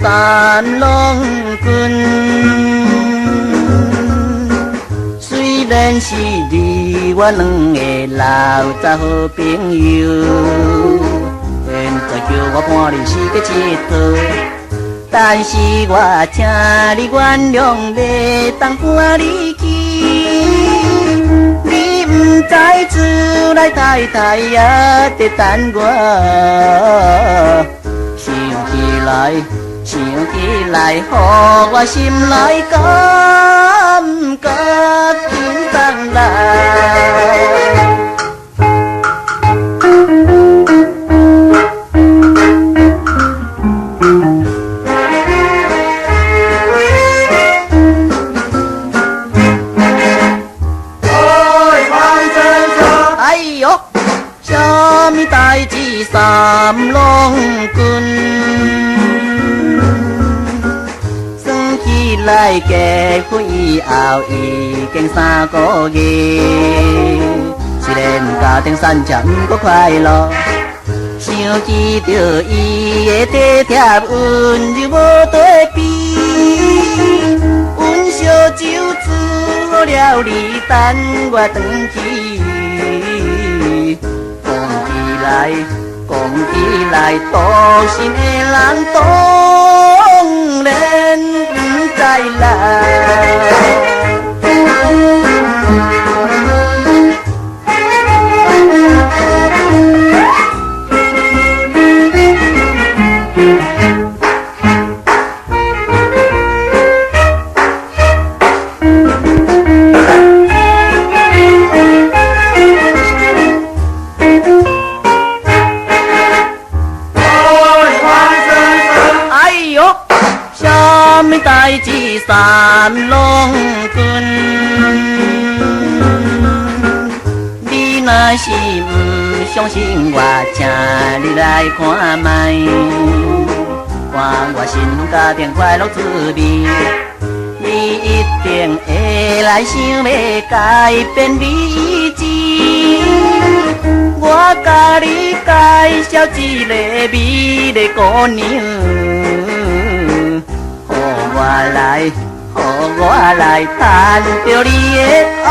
三郎君，虽然是你我两个老早好朋友，现在叫我半日时过佚佗，但是我请你原谅，袂当赶你去。你唔知厝内太太也在等我，想起来，想起来，予我心内感觉紧张来。什么代志三郎君，算起来结婚以后已经3个月，虽然家庭散吃不过快乐，想起着伊的体贴温柔无对比，阮烧酒煮好了你等我回去。讲起来，多心的人当然不知啦。什么代志三郎君，你若是不相信我，请你来看卖，看我新家庭快乐滋味，你一定会来想要改变你意志。我甲你介绍一个美丽姑娘。我来，探着你的爱。